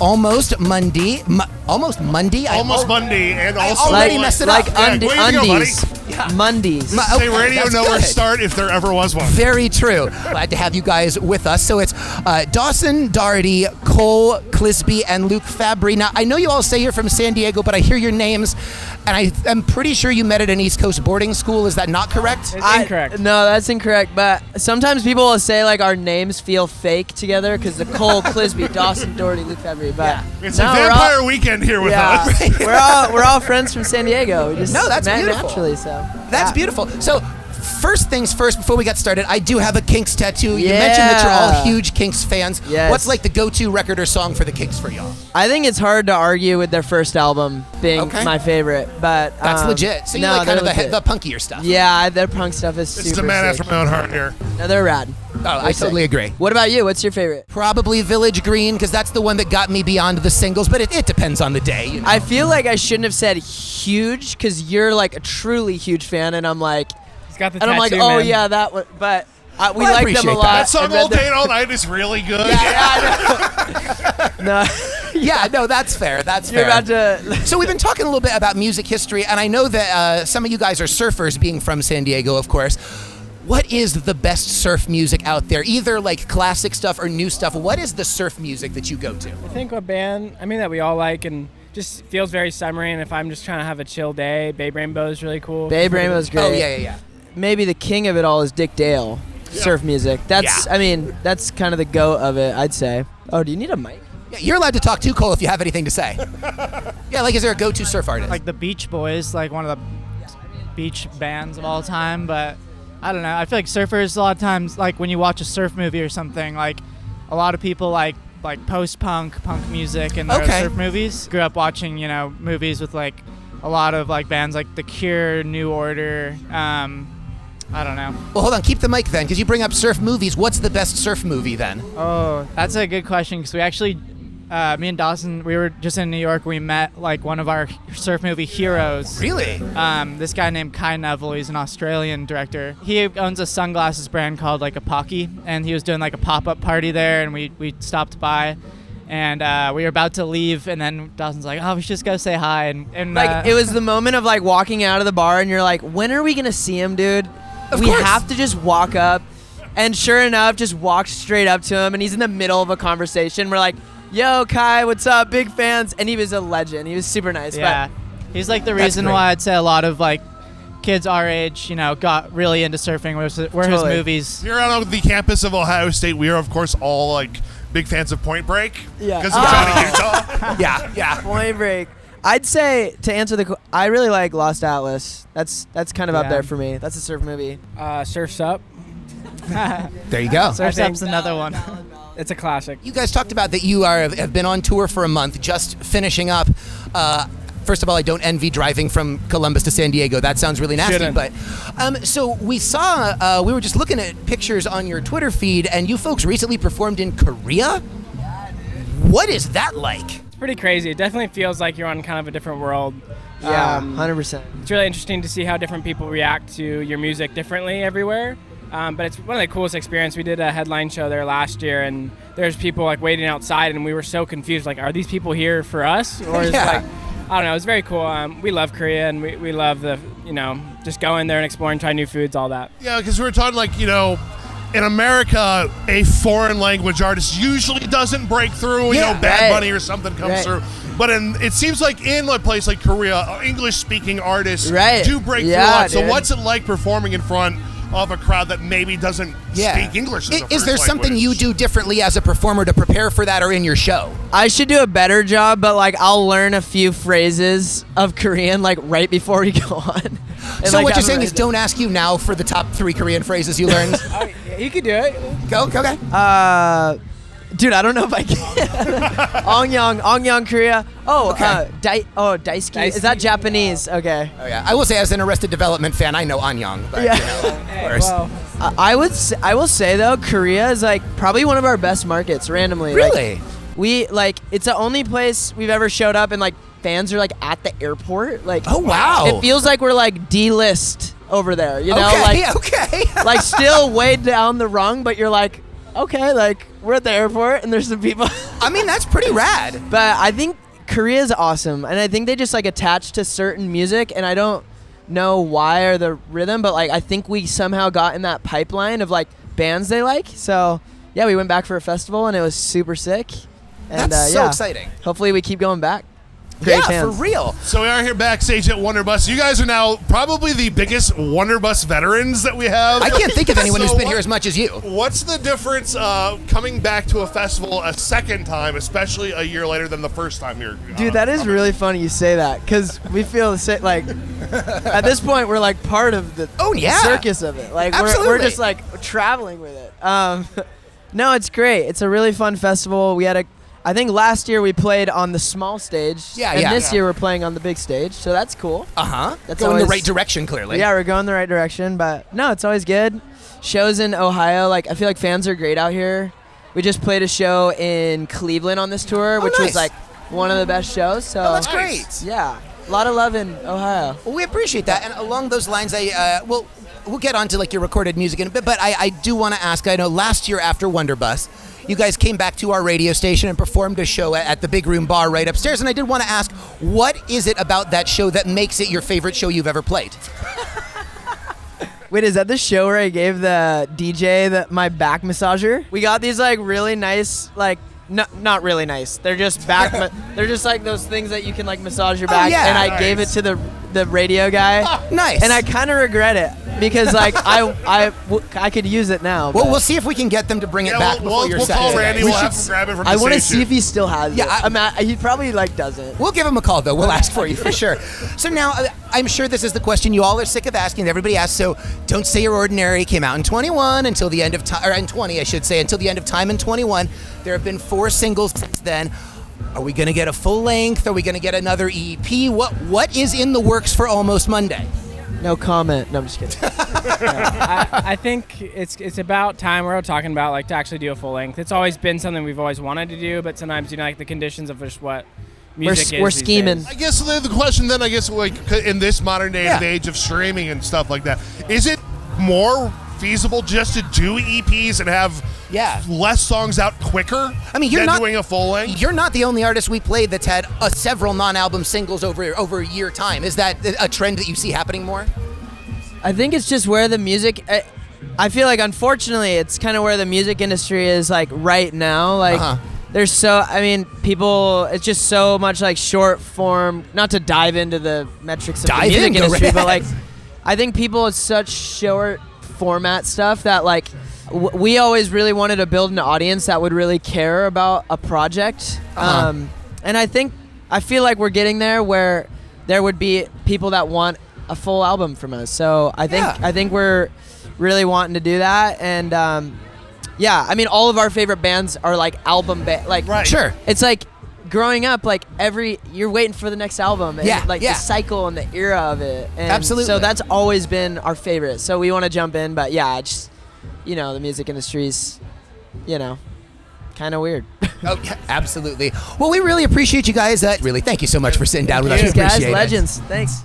almost Monday. Almost Monday. Almost Monday, and I also already messed it up. Undies. Mondays. Say Radio Nowhere Start if there ever was one. Very true. Glad to have you guys with us. So it's Dawson Daugherty, Cole Clisby, and Luke Fabry. Now, I know you all say you're from San Diego, but I hear your names, and I am pretty sure you met at an East Coast boarding school. Is that not correct? It's incorrect. No, that's incorrect. But sometimes people will say like our names feel fake together because the Cole Clisby, Dawson Daugherty, Luke Fabry. But it's a vampire weekend here with us. we're all friends from San Diego. We just that's met beautiful. Naturally, so That's beautiful. So, first things first, before we get started, I do have a Kinks tattoo. You mentioned that you're all huge Kinks fans. Yes. What's like the go-to record or song for the Kinks for y'all? I think it's hard to argue with their first album being my favorite, but That's legit. So you like kind of the punkier stuff. Yeah, their punk stuff is super This is a man sick. after my own heart here. No, they're rad. Oh, I totally agree. What about you? What's your favorite? Probably Village Green, because that's the one that got me beyond the singles, but it depends on the day. You know? I feel like I shouldn't have said huge, because you're like a trually huge fan, and I'm like, He's got the and I'm like, tattoo, oh man. yeah, that one. But we Well, I like them a appreciate lot. That song and All then Day and All Night is really good. No, Yeah, no, that's fair. That's you're fair. about to. So we've been talking a little bit about music history, and I know that some of you guys are surfers, being from San Diego, of course. What is the best surf music out there? Either like classic stuff or new stuff. What is the surf music that you go to? I think a band, that we all like and just feels very summery, and if I'm just trying to have a chill day, Babe Rainbow is really cool. Babe Rainbow's great. Oh, yeah. Maybe the king of it all is Dick Dale. Surf music. That's that's kind of the goat of it, I'd say. Oh, do you need a mic? Yeah, you're allowed to talk too, Cole, if you have anything to say. Yeah, like is there a go-to surf artist? Like the Beach Boys, like one of the beach bands of all time, but I don't know. I feel like surfers a lot of times, like when you watch a surf movie or something, like a lot of people like post-punk, punk music and their surf movies. Grew up watching, movies with like a lot of like bands like The Cure, New Order, I don't know. Well, hold on. Keep the mic then, because you bring up surf movies. What's the best surf movie then? Oh, that's a good question, because we actually, me and Dawson, we were just in New York. We met like one of our surf movie heroes. Really? This guy named Kai Neville. He's an Australian director. He owns a sunglasses brand called like Apaki, and he was doing like a pop-up party there, and we stopped by. And we were about to leave, and then Dawson's like, "Oh, we should just go say hi." And Like it was the moment of like walking out of the bar, and you're like, "When are we gonna see him, dude? We course. have to just walk up." And sure enough, just walked straight up to him, and he's in the middle of a conversation. We're like, "Yo, Kai, what's up? Big fans." And he was a legend. He was super nice. yeah, he's like the reason why I'd say a lot of like kids our age, got really into surfing. Were his movies. Here on the campus of Ohio State, we are of course all like big fans of Point Break. Yeah. Because of Johnny Utah. Yeah. Point Break. I'd say to answer I really like Lost Atlas. That's kind of up there for me. That's a surf movie. Surf's Up. There you go. Surf's Up's another one. It's a classic. You guys talked about that you have been on tour for a month, just finishing up. First of all, I don't envy driving from Columbus to San Diego. That sounds really nasty. Shouldn't. But so we saw, we were just looking at pictures on your Twitter feed, and you folks recently performed in Korea. What is that like? It's pretty crazy. It definitely feels like you're on kind of a different world. Yeah, 100%. It's really interesting to see how different people react to your music differently everywhere. But it's one of the coolest experiences. We did a headline show there last year, and there's people like waiting outside, and we were so confused. Like, are these people here for us, or is it like, I don't know. It was very cool. We love Korea, and we love the just going there and exploring, trying new foods, all that. Yeah, because we were talking like in America, a foreign language artist usually doesn't break through. Bad Bunny or something comes through. But it seems like in a place like Korea, English-speaking artists do break through a lot. So what's it like performing in front of a crowd that maybe doesn't speak English as a Is there first something language? you do differently as a performer to prepare for that or in your show? I should do a better job, but like I'll learn a few phrases of Korean like right before we go on. So what you're saying is don't ask you now for the top 3 Korean phrases you learned? You could do it. Go, okay. Dude, I don't know if I can. Ongyang, Korea. Oh, Okay. Daisuke. Is that Japanese? Okay. Oh yeah, I will say as an Arrested Development fan, I know Anyang, but of course. Well, I will say though, Korea is like probably one of our best markets. Randomly, Really? It's the only place we've ever showed up and like fans are like at the airport. Like, Oh wow. it feels like we're like D-list over there. You know, okay. like still way down the rung, but you're like, okay, like we're at the airport and there's some people. I mean, that's pretty rad. But I think Korea's awesome, and I think they just like attach to certain music, and I don't know why or the rhythm, but like I think we somehow got in that pipeline of like bands they like. So yeah, we went back for a festival, and it was super sick. And That's so exciting. Hopefully we keep going back. Great chance. For real. So we are here backstage at Wonderbus. You guys are now probably the biggest Wonderbus veterans that we have. I can't think of anyone who's been here as much as you. What's the difference coming back to a festival a second time, especially a year later than the first time you're Dude, that is really funny you say that, because we feel the same. Like at this point, we're like part of the circus of it. Like we're just like traveling with it. No, it's great. It's a really fun festival. I think last year we played on the small stage. And this year we're playing on the big stage, so that's cool. That's going the right direction, clearly. Yeah, we're going the right direction, but no, it's always good. Shows in Ohio, like I feel like fans are great out here. We just played a show in Cleveland on this tour, which was like one of the best shows. So that's great. Yeah, a lot of love in Ohio. Well, we appreciate that, and along those lines, we'll get on to like your recorded music in a bit, but I do want to ask, I know last year after Wonderbus, you guys came back to our radio station and performed a show at the Big Room Bar right upstairs, and I did want to ask, what is it about that show that makes it your favorite show you've ever played? Wait, is that the show where I gave the DJ my back massager? We got these like really nice, like, not really nice. They're just they're just like those things that you can like massage your back, and I gave it to the radio guy. Nice. And I kind of regret it, because like I could use it now. Well, we'll see if we can get them to bring it back before your set. We'll call Randy. We'll have to grab it from the I want to station. see if he still has it. He probably like doesn't. We'll give him a call, though. We'll ask for you for sure. So now, I'm sure this is the question you all are sick of asking. Everybody asks. So, Don't Say You're Ordinary came out in 21 until the end of time, or in 20, I should say, until the end of time in 21. There have been 4 singles since then. Are we going to get a full length? Are we going to get another EP? What is in the works for Almost Monday? No comment. No, I'm just kidding. I think it's about time we're talking about like to actually do a full length. It's always been something we've always wanted to do, but sometimes like the conditions of just what music is. We're scheming. These days. I guess the question then, like in this modern day and age of streaming and stuff like that, is it more feasible just to do EPs and have less songs out quicker? I mean, you're than not doing a full length. You're not the only artist we played that's had several non-album singles over a year time. Is that a trend that you see happening more? I think it's just where the music. I feel like unfortunately it's kind of where the music industry is like right now. Like there's people. It's just so much like short form. Not to dive into the metrics of the music industry, but like I think people it's such short format stuff that like we always really wanted to build an audience that would really care about a project, and I feel like we're getting there where there would be people that want a full album from us. So I think we're really wanting to do that, and I mean all of our favorite bands are like album Sure, it's like growing up, like you're waiting for the next album, and the cycle and the era of it, and absolutely. So that's always been our favorite. So we want to jump in, but just the music industry's kind of weird. Oh, yeah, absolutely. Well, we really appreciate you guys. Really, thank you so much for sitting down with us. We appreciate guys, it. legends. Thanks.